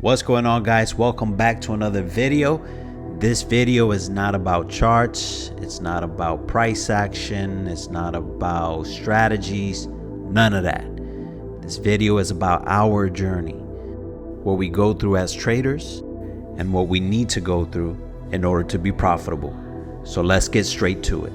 What's going on, guys? Welcome back to another video. This video is not about charts, it's not about price action, it's not about strategies, none of that. This video is about our journey, what we go through as traders and what we need to go through in order to be profitable. So let's get straight to it.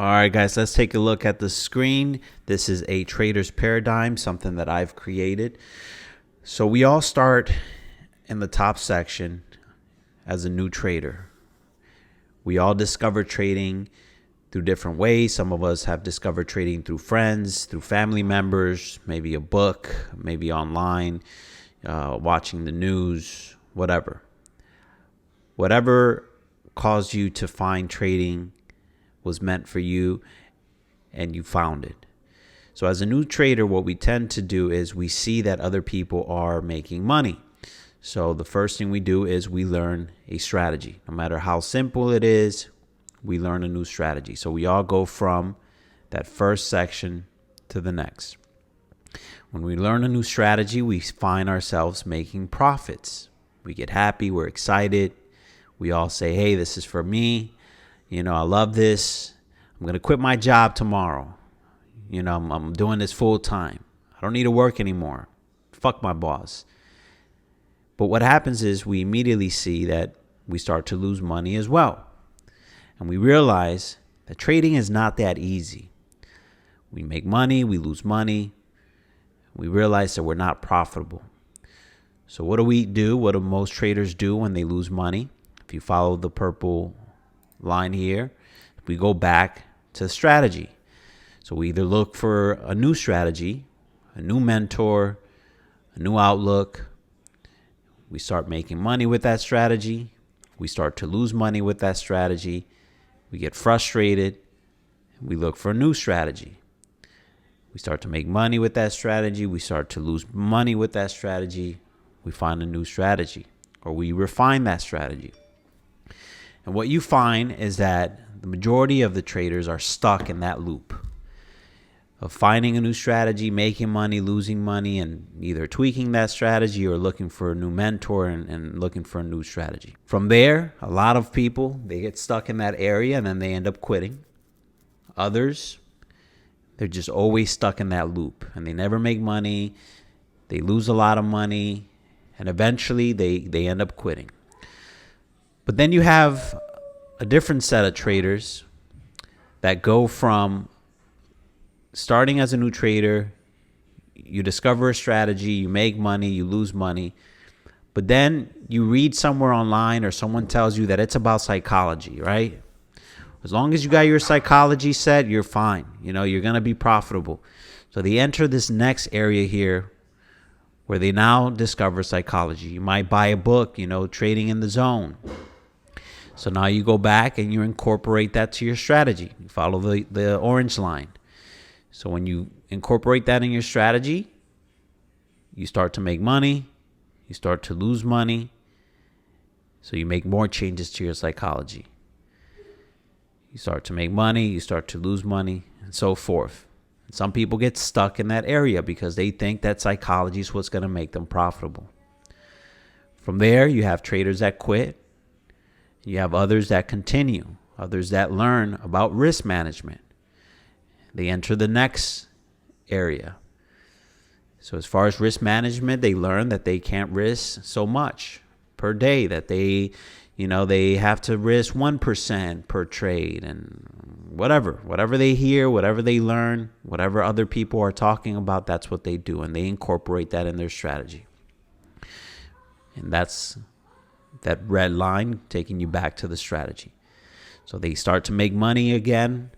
All right, guys, let's take a look at the screen. This is a trader's paradigm, something that I've created. So we all start in the top section as a new trader. We all discover trading through different ways. Some of us have discovered trading through friends, through family members, maybe a book, maybe online, watching the news, whatever. Whatever caused you to find trading was meant for you and you found it. So as a new trader, what we tend to do is we see that other people are making money. So the first thing we do is we learn a strategy. No matter how simple it is, we learn a new strategy. So we all go from that first section to the next. When we learn a new strategy, we find ourselves making profits. We get happy, we're excited. We all say, hey, this is for me. You know, I love this. I'm going to quit my job tomorrow. You know, I'm doing this full time. I don't need to work anymore. Fuck my boss. But what happens is we immediately see that we start to lose money as well. And we realize that trading is not that easy. We make money, we lose money. We realize that we're not profitable. So what do we do? What do most traders do when they lose money? If you follow the purple line here, we go back to strategy. So we either look for a new strategy, a new mentor, a new outlook. We start making money with that strategy. We start to lose money with that strategy. We get frustrated. We look for a new strategy. We start to make money with that strategy. We start to lose money with that strategy. We find a new strategy, or we refine that strategy. And what you find is that the majority of the traders are stuck in that loop of finding a new strategy, making money, losing money, and either tweaking that strategy or looking for a new mentor and looking for a new strategy. From there, a lot of people, they get stuck in that area and then they end up quitting. Others, they're just always stuck in that loop and they never make money. They lose a lot of money and eventually they end up quitting. But then you have a different set of traders that go from starting as a new trader, you discover a strategy, you make money, you lose money, but then you read somewhere online or someone tells you that it's about psychology, right? As long as you got your psychology set, you're fine. You know, you're going to be profitable. So they enter this next area here where they now discover psychology. You might buy a book, you know, Trading in the Zone. So now you go back and you incorporate that to your strategy. You follow the orange line. So when you incorporate that in your strategy, you start to make money. You start to lose money. So you make more changes to your psychology. You start to make money. You start to lose money, and so forth. And some people get stuck in that area because they think that psychology is what's going to make them profitable. From there, you have traders that quit. You have others that continue, others that learn about risk management. They enter the next area. So as far as risk management, they learn that they can't risk so much per day, that they have to risk 1% per trade and whatever they hear, whatever they learn, whatever other people are talking about, that's what they do. And they incorporate that in their strategy. And that's that red line taking you back to the strategy. So they start to make money again,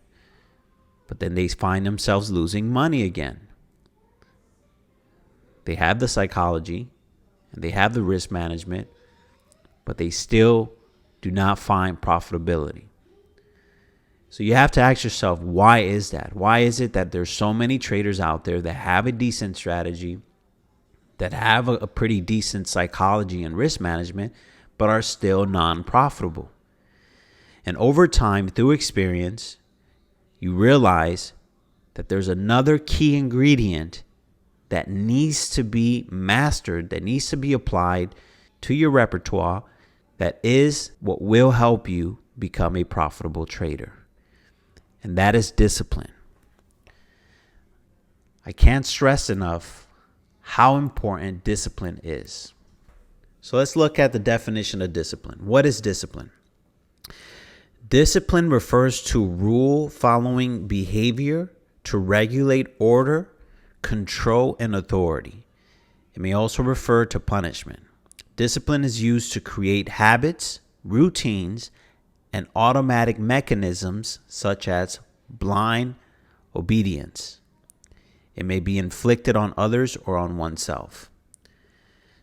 but then they find themselves losing money again. They have the psychology and they have the risk management, but they still do not find profitability. So you have to ask yourself, why is that? Why is it that there's so many traders out there that have a decent strategy, that have a pretty decent psychology and risk management, but are still non-profitable? And over time, through experience, you realize that there's another key ingredient that needs to be mastered, that needs to be applied to your repertoire, that is what will help you become a profitable trader. And that is discipline. I can't stress enough how important discipline is. So let's look at the definition of discipline. What is discipline? Discipline refers to rule-following behavior to regulate order, control, and authority. It may also refer to punishment. Discipline is used to create habits, routines, and automatic mechanisms such as blind obedience. It may be inflicted on others or on oneself.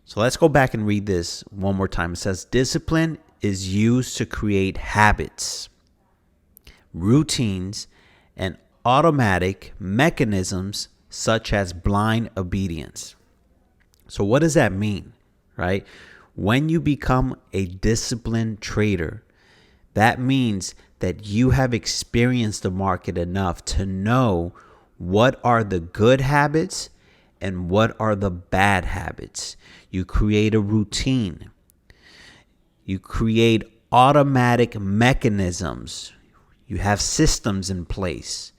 So let's go back and read this one more time. It says, discipline is used to create habits, routines, and automatic mechanisms such as blind obedience. So what does that mean, right? When you become a disciplined trader, that means that you have experienced the market enough to know what are the good habits and what are the bad habits. You create a routine. You create automatic mechanisms. You have systems in place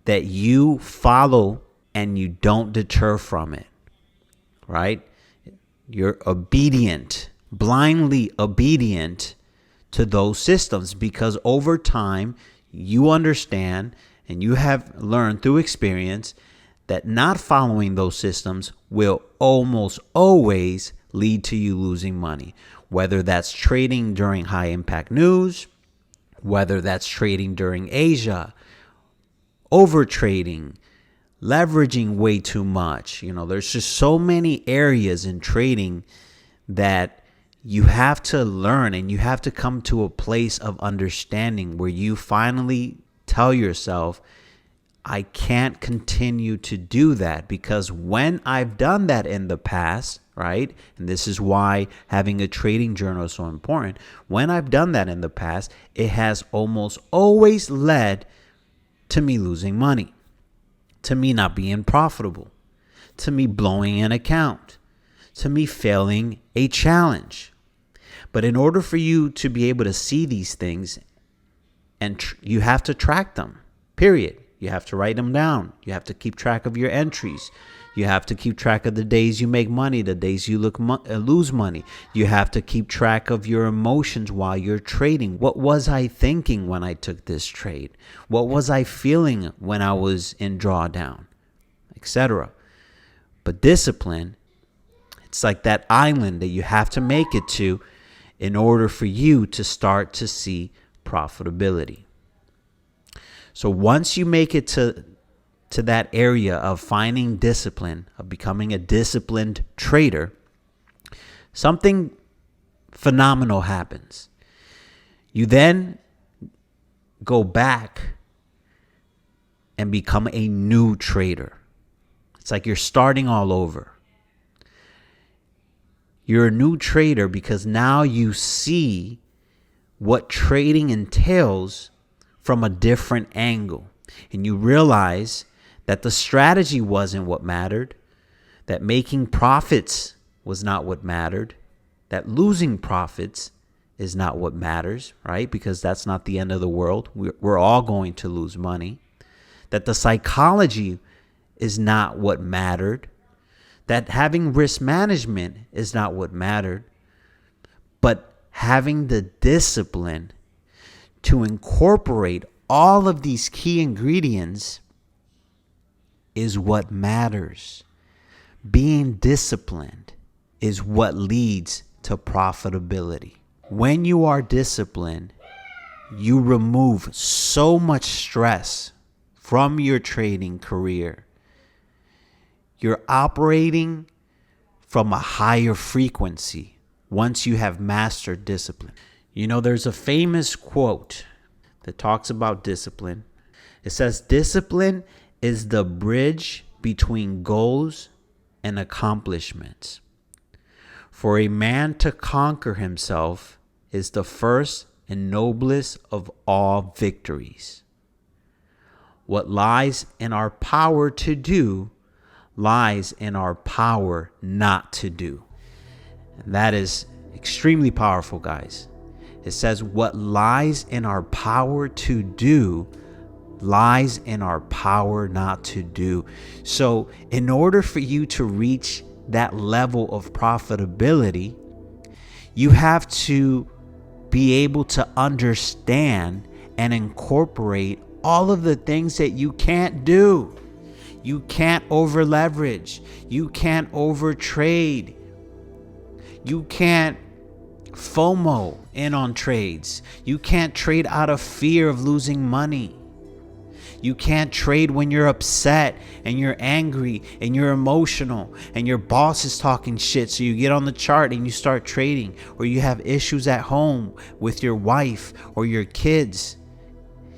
that you follow and you don't deter from it, right? You're obedient, blindly obedient to those systems because over time you understand and you have learned through experience that not following those systems will almost always lead to you losing money. Whether that's trading during high impact news, whether that's trading during Asia, over trading, leveraging way too much. There's just so many areas in trading that you have to learn and you have to come to a place of understanding where you finally tell yourself, I can't continue to do that, because when I've done that in the past, right? And this is why having a trading journal is so important. When I've done that in the past, it has almost always led to me losing money, to me not being profitable, to me blowing an account, to me failing a challenge. But in order for you to be able to see these things, and you have to track them, period. You have to write them down. You have to keep track of your entries. You have to keep track of the days you make money, the days you lose money. You have to keep track of your emotions while you're trading. What was I thinking when I took this trade? What was I feeling when I was in drawdown, etc.? But discipline, it's like that island that you have to make it to in order for you to start to see profitability. So once you make it to that area of finding discipline, of becoming a disciplined trader, something phenomenal happens. You then go back and become a new trader. It's like you're starting all over. You're a new trader because now you see what trading entails from a different angle. And you realize that the strategy wasn't what mattered, that making profits was not what mattered, that losing profits is not what matters, right? Because that's not the end of the world. We're all going to lose money. That the psychology is not what mattered, that having risk management is not what mattered, but having the discipline to incorporate all of these key ingredients is what matters. Being disciplined is what leads to profitability. When you are disciplined, you remove so much stress from your trading career. You're operating from a higher frequency once you have mastered discipline. There's a famous quote that talks about discipline. It says, discipline is the bridge between goals and accomplishments. For a man to conquer himself is the first and noblest of all victories. What lies in our power to do lies in our power not to do. And that is extremely powerful, guys. It says what lies in our power to do lies in our power not to do. So in order for you to reach that level of profitability, you have to be able to understand and incorporate all of the things that you can't do. You can't over leverage. You can't over trade. You can't FOMO in on trades. You can't trade out of fear of losing money. You can't trade when you're upset and you're angry and you're emotional and your boss is talking shit. So you get on the chart and you start trading, or you have issues at home with your wife or your kids.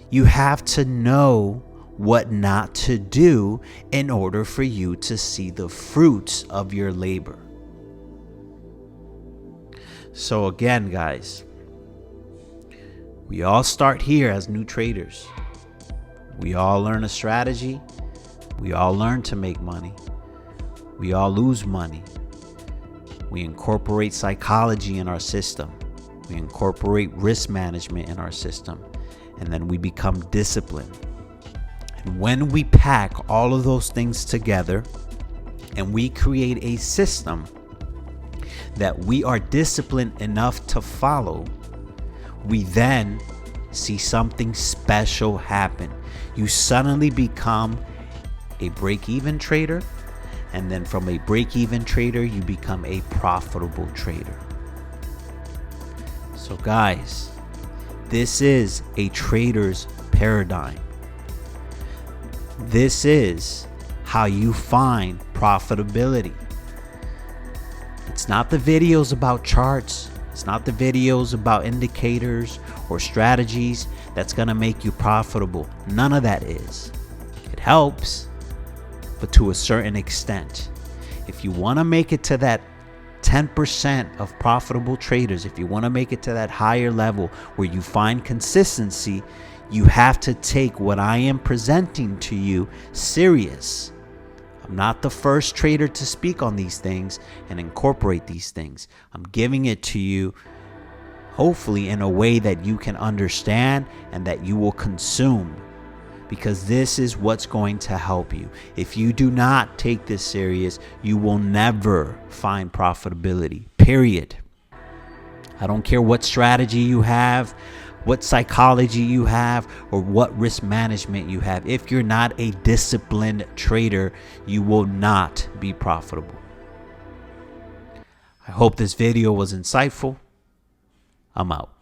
You have to know what not to do in order for you to see the fruits of your labor. So again, guys, we all start here as new traders. We all learn a strategy. We all learn to make money. We all lose money. We incorporate psychology in our system. We incorporate risk management in our system. And then we become disciplined. And when we pack all of those things together and we create a system that we are disciplined enough to follow, we then see something special happen. You suddenly become a break-even trader, and then from a break-even trader, you become a profitable trader. So guys, this is a trader's paradigm. This is how you find profitability. It's not the videos about charts. It's not the videos about indicators or strategies that's going to make you profitable. None of that is. It helps, but to a certain extent. If you want to make it to that 10% of profitable traders, if you want to make it to that higher level where you find consistency, you have to take what I am presenting to you serious. I'm not the first trader to speak on these things and incorporate these things. I'm giving it to you, hopefully in a way that you can understand and that you will consume, because this is what's going to help you. If you do not take this serious, you will never find profitability, period. I don't care what strategy you have, what psychology you have, or what risk management you have. If you're not a disciplined trader, you will not be profitable. I hope this video was insightful. I'm out.